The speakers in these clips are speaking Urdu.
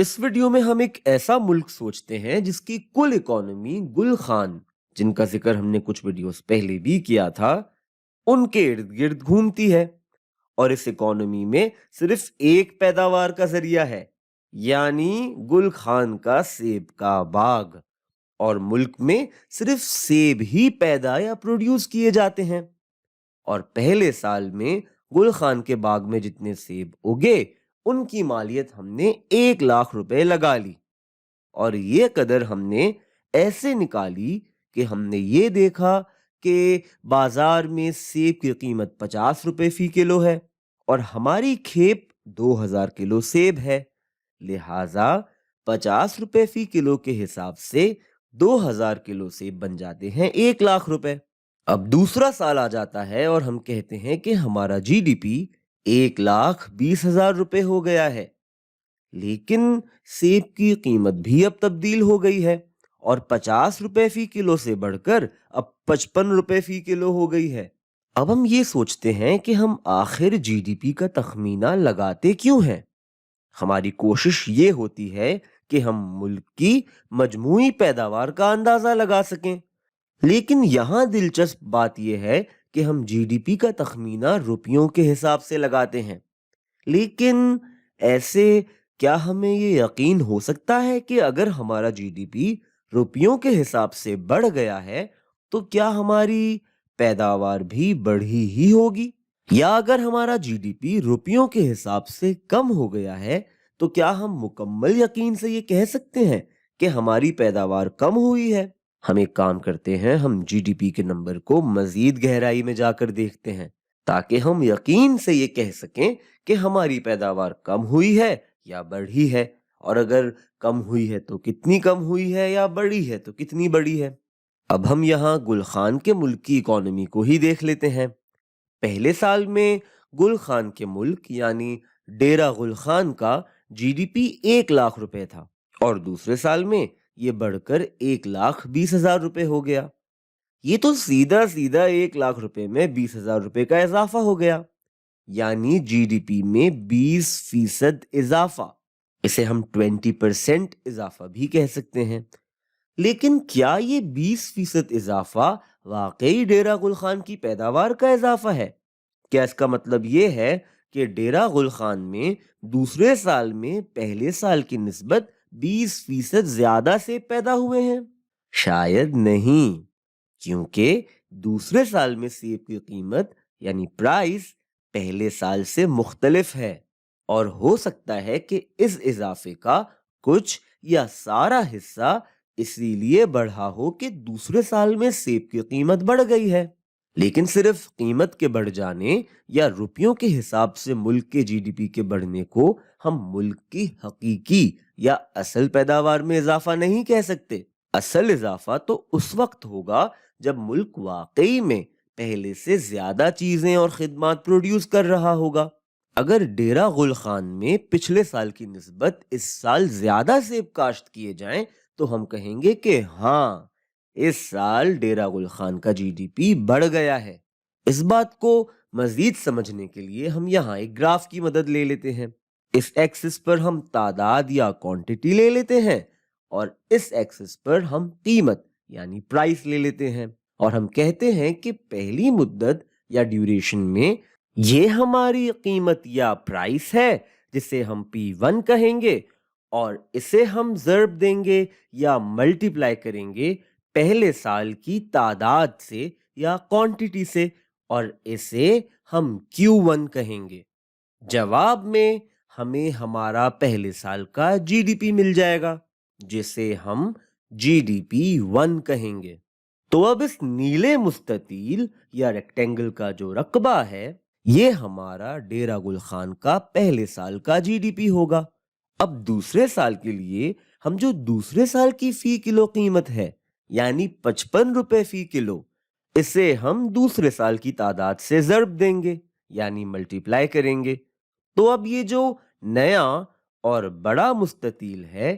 اس ویڈیو میں ہم ایک ایسا ملک سوچتے ہیں جس کی کل اکانومی گل خان، جن کا ذکر ہم نے کچھ ویڈیوز پہلے بھی کیا تھا، ان کے ارد گرد گھومتی ہے، اور اس اکانومی میں صرف ایک پیداوار کا ذریعہ ہے، یعنی گل خان کا سیب کا باغ، اور ملک میں صرف سیب ہی پیدا یا پروڈیوس کیے جاتے ہیں۔ اور پہلے سال میں گل خان کے باغ میں جتنے سیب اگے ان کی مالیت ہم نے 1,00,000 روپے لگا لی، اور یہ قدر ہم نے ایسے نکالی کہ ہم نے یہ دیکھا کہ بازار میں سیب کی قیمت 50 روپے فی کلو ہے اور ہماری کھیپ 2,000 کلو سیب ہے، لہٰذا 50 روپے فی کلو کے حساب سے 2,000 کلو سیب بن جاتے ہیں 1,00,000 روپے۔ اب دوسرا سال آ جاتا ہے اور ہم کہتے ہیں کہ ہمارا جی ڈی پی 1,20,000 روپے ہو گیا ہے، لیکن سیب کی قیمت بھی اب تبدیل ہو گئی ہے اور 50 روپے فی کلو سے بڑھ کر اب 55 روپے فی کلو ہو گئی ہے۔ اب ہم یہ سوچتے ہیں کہ ہم آخر جی ڈی پی کا تخمینہ لگاتے کیوں ہیں؟ ہماری کوشش یہ ہوتی ہے کہ ہم ملک کی مجموعی پیداوار کا اندازہ لگا سکیں، لیکن یہاں دلچسپ بات یہ ہے کہ ہم جی ڈی پی کا تخمینہ روپیوں کے حساب سے لگاتے ہیں، لیکن ایسے کیا ہمیں یہ یقین ہو سکتا ہے کہ اگر ہمارا جی ڈی پی روپیوں کے حساب سے بڑھ گیا ہے تو کیا ہماری پیداوار بھی بڑھی ہی ہوگی؟ یا اگر ہمارا جی ڈی پی روپیوں کے حساب سے کم ہو گیا ہے تو کیا ہم مکمل یقین سے یہ کہہ سکتے ہیں کہ ہماری پیداوار کم ہوئی ہے؟ ہم ایک کام کرتے ہیں، ہم جی ڈی پی کے نمبر کو مزید گہرائی میں جا کر دیکھتے ہیں تاکہ ہم یقین سے یہ کہہ سکیں کہ ہماری پیداوار کم ہوئی ہے یا بڑھی ہے، اور اگر کم ہوئی ہے تو کتنی کم ہوئی ہے یا بڑھی ہے تو کتنی بڑھی ہے۔ اب ہم یہاں گل خان کے ملک کی اکانومی کو ہی دیکھ لیتے ہیں۔ پہلے سال میں گل خان کے ملک یعنی ڈیرہ گل خان کا جی ڈی پی 1,00,000 روپے تھا، اور دوسرے سال میں یہ بڑھ کر 1,20,000 روپے ہو گیا۔ یہ تو سیدھا 1,00,000 روپے میں 20,000 روپے کا اضافہ ہو گیا، یعنی جی ڈی پی میں 20% اضافہ۔ اسے ہم 20% اضافہ بھی کہہ سکتے ہیں۔ لیکن کیا یہ 20% اضافہ واقعی ڈیرہ گل خان کی پیداوار کا اضافہ ہے؟ کیا اس کا مطلب یہ ہے کہ ڈیرہ گل خان میں دوسرے سال میں پہلے سال کی نسبت 20% زیادہ سیب پیدا ہوئے ہیں؟ شاید نہیں، کیونکہ دوسرے سال میں سیب کی قیمت یعنی پرائس پہلے سال سے مختلف ہے، اور ہو سکتا ہے کہ اس اضافے کا کچھ یا سارا حصہ اسی لیے بڑھا ہو کہ دوسرے سال میں سیب کی قیمت بڑھ گئی ہے۔ لیکن صرف قیمت کے بڑھ جانے یا روپیوں کے حساب سے ملک کے جی ڈی پی کے بڑھنے کو ہم ملک کی حقیقی یا اصل پیداوار میں اضافہ نہیں کہہ سکتے۔ اصل اضافہ تو اس وقت ہوگا جب ملک واقعی میں پہلے سے زیادہ چیزیں اور خدمات پروڈیوس کر رہا ہوگا۔ اگر ڈیرہ گل خان میں پچھلے سال کی نسبت اس سال زیادہ سیب کاشت کیے جائیں تو ہم کہیں گے کہ ہاں، اس سال ڈیرہ گل خان کا جی ڈی پی بڑھ گیا ہے۔ اس بات کو مزید سمجھنے کے لیے ہم یہاں ایک گراف کی مدد لے لیتے ہیں۔ اس ایکسس پر ہم تعداد یا کوانٹٹی لے لیتے ہیں، اور اس ایکسس پر ہم قیمت یعنی پرائس لے لیتے ہیں، اور ہم کہتے ہیں کہ پہلی مدت یا ڈیوریشن میں یہ ہماری قیمت یا پرائس ہے جسے ہم P1 کہیں گے، اور اسے ہم ضرب دیں گے یا ملٹی پلائی کریں گے پہلے سال کی تعداد سے یا کوانٹٹی سے، اور اسے ہم Q1 کہیں گے۔ جواب میں ہمیں ہمارا پہلے سال کا جی ڈی پی مل جائے گا جسے ہم جی ڈی پی 1 کہیں گے۔ تو اب اس نیلے مستطیل یا ریکٹینگل کا جو رقبہ ہے یہ ہمارا ڈیرہ گل خان کا پہلے سال کا جی ڈی پی ہوگا۔ اب دوسرے سال کے لیے ہم جو دوسرے سال کی فی کلو قیمت ہے یعنی 55 روپے فی کلو، اسے ہم دوسرے سال کی تعداد سے ضرب دیں گے یعنی ملٹی پلائی کریں گے۔ تو اب یہ جو نیا اور بڑا مستطیل ہے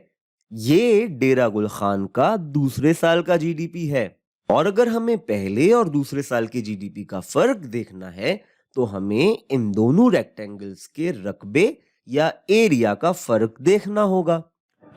یہ ڈیرہ گل خان کا دوسرے سال کا جی ڈی پی ہے، اور اگر ہمیں پہلے اور دوسرے سال کے جی ڈی پی کا فرق دیکھنا ہے تو ہمیں ان دونوں ریکٹینگلز کے رقبے یا ایریا کا فرق دیکھنا ہوگا۔